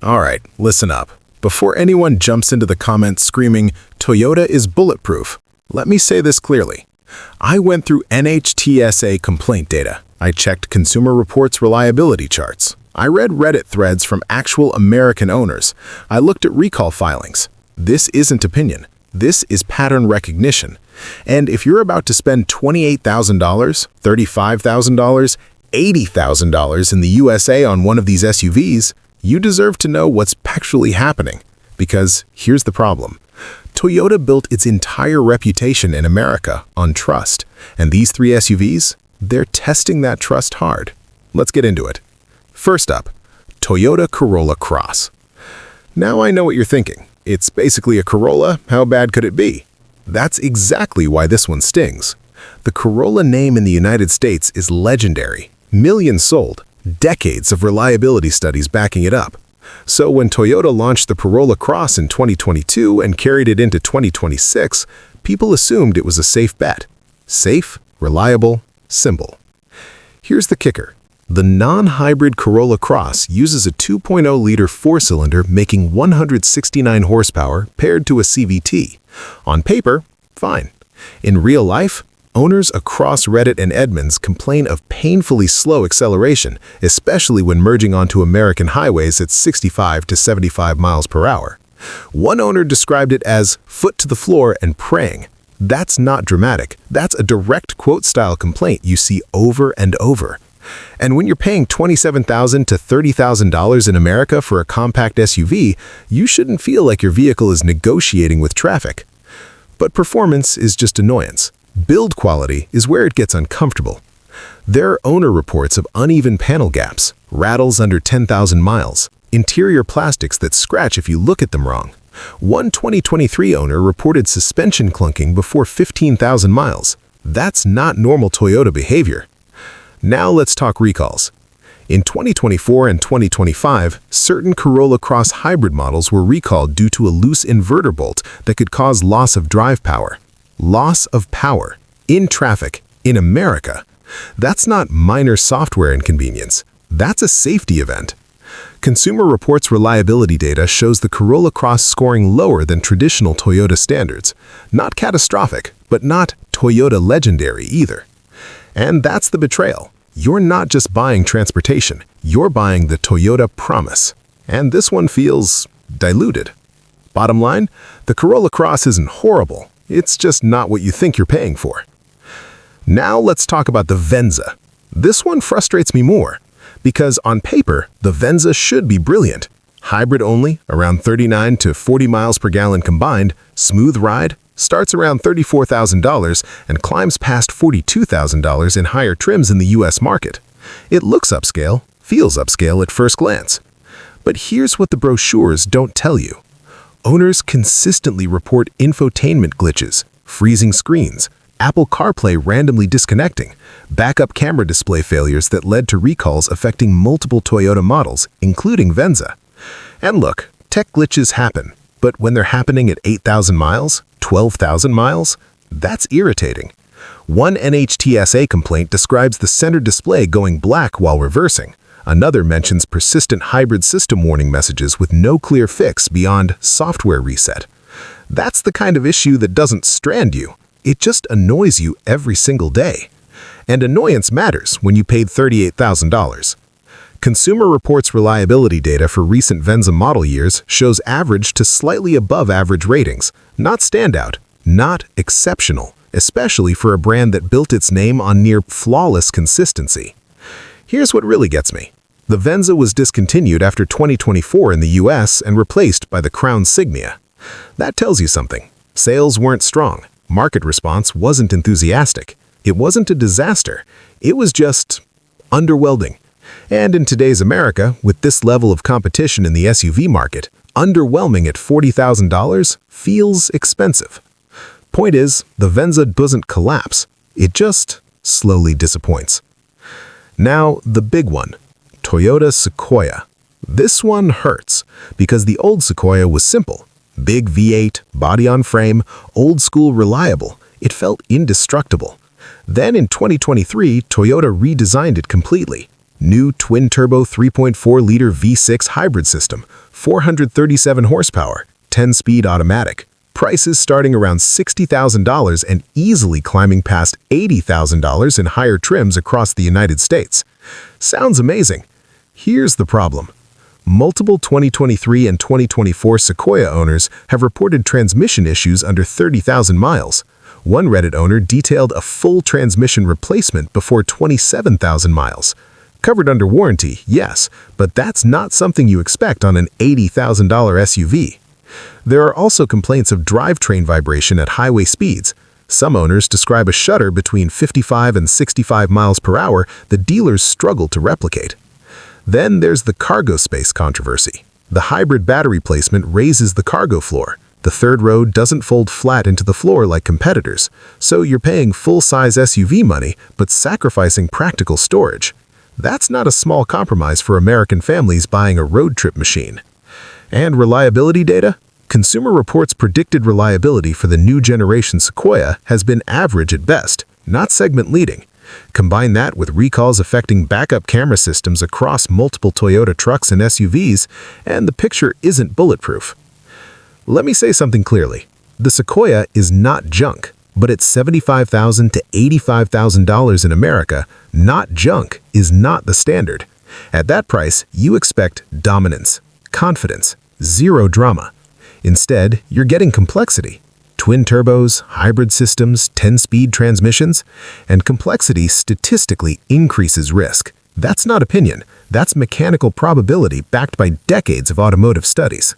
Alright, listen up. Before anyone jumps into the comments screaming, Toyota is bulletproof, let me say this clearly. I went through NHTSA complaint data. I checked Consumer Reports reliability charts. I read Reddit threads from actual American owners. I looked at recall filings. This isn't opinion. This is pattern recognition. And if you're about to spend $28,000, $35,000, $80,000 in the USA on one of these SUVs, you deserve to know what's actually happening. Because here's the problem. Toyota built its entire reputation in America on trust. And these three SUVs, they're testing that trust hard. Let's get into it. First up, Toyota Corolla Cross. Now I know what you're thinking. It's basically a Corolla. How bad could it be? That's exactly why this one stings. The Corolla name in the United States is legendary. Millions sold. Decades of reliability studies backing it up. So when Toyota launched the Corolla Cross in 2022 and carried it into 2026, people assumed it was a safe bet. Safe, reliable, simple. Here's the kicker. The non-hybrid Corolla Cross uses a 2.0-liter four-cylinder making 169 horsepower paired to a CVT. On paper, fine. In real life, owners across Reddit and Edmunds complain of painfully slow acceleration, especially when merging onto American highways at 65 to 75 miles per hour. One owner described it as foot to the floor and praying. That's not dramatic. That's a direct quote-style complaint you see over and over. And when you're paying $27,000 to $30,000 in America for a compact SUV, you shouldn't feel like your vehicle is negotiating with traffic. But performance is just annoyance. Build quality is where it gets uncomfortable. There are owner reports of uneven panel gaps, rattles under 10,000 miles, interior plastics that scratch if you look at them wrong. One 2023 owner reported suspension clunking before 15,000 miles. That's not normal Toyota behavior. Now let's talk recalls. In 2024 and 2025, certain Corolla Cross hybrid models were recalled due to a loose inverter bolt that could cause loss of drive power. Loss of power. In traffic. In America. That's not minor software inconvenience. That's a safety event. Consumer Reports reliability data shows the Corolla Cross scoring lower than traditional Toyota standards. Not catastrophic, but not Toyota legendary either. And that's the betrayal. You're not just buying transportation, you're buying the Toyota promise. And this one feels diluted. Bottom line, the Corolla Cross isn't horrible. It's just not what you think you're paying for. Now let's talk about the Venza. This one frustrates me more, because on paper, the Venza should be brilliant. Hybrid only, around 39 to 40 miles per gallon combined, smooth ride, starts around $34,000 and climbs past $42,000 in higher trims in the US market. It looks upscale, feels upscale at first glance. But here's what the brochures don't tell you. Owners consistently report infotainment glitches, freezing screens, Apple CarPlay randomly disconnecting, backup camera display failures that led to recalls affecting multiple Toyota models, including Venza. And look, tech glitches happen, but when they're happening at 8,000 miles, 12,000 miles, that's irritating. One NHTSA complaint describes the center display going black while reversing. Another mentions persistent hybrid system warning messages with no clear fix beyond software reset. That's the kind of issue that doesn't strand you. It just annoys you every single day. And annoyance matters when you paid $38,000. Consumer Reports reliability data for recent Venza model years shows average to slightly above average ratings, not standout, not exceptional, especially for a brand that built its name on near flawless consistency. Here's what really gets me. The Venza was discontinued after 2024 in the US and replaced by the Crown Signia. That tells you something. Sales weren't strong. Market response wasn't enthusiastic. It wasn't a disaster. It was just underwhelming. And in today's America, with this level of competition in the SUV market, underwhelming at $40,000 feels expensive. Point is, the Venza doesn't collapse. It just slowly disappoints. Now, the big one, Toyota Sequoia. This one hurts, because the old Sequoia was simple. Big V8, body on frame, old school reliable. It felt indestructible. Then in 2023, Toyota redesigned it completely. New twin-turbo 3.4-liter V6 hybrid system, 437 horsepower, 10-speed automatic. Prices starting around $60,000 and easily climbing past $80,000 in higher trims across the United States. Sounds amazing. Here's the problem. Multiple 2023 and 2024 Sequoia owners have reported transmission issues under 30,000 miles. One Reddit owner detailed a full transmission replacement before 27,000 miles. Covered under warranty, yes, but that's not something you expect on an $80,000 SUV. There are also complaints of drivetrain vibration at highway speeds. Some owners describe a shudder between 55 and 65 miles per hour that dealers struggle to replicate. Then there's the cargo space controversy. The hybrid battery placement raises the cargo floor. The third row doesn't fold flat into the floor like competitors, so you're paying full-size SUV money but sacrificing practical storage. That's not a small compromise for American families buying a road trip machine. And reliability data? Consumer Reports predicted reliability for the new generation Sequoia has been average at best, not segment leading. Combine that with recalls affecting backup camera systems across multiple Toyota trucks and SUVs, and the picture isn't bulletproof. Let me say something clearly. The Sequoia is not junk, but at $75,000 to $85,000 in America, not junk is not the standard. At that price, you expect dominance, confidence, zero drama. Instead, you're getting complexity. Twin turbos, hybrid systems, 10-speed transmissions, and complexity statistically increases risk. That's not opinion, that's mechanical probability backed by decades of automotive studies.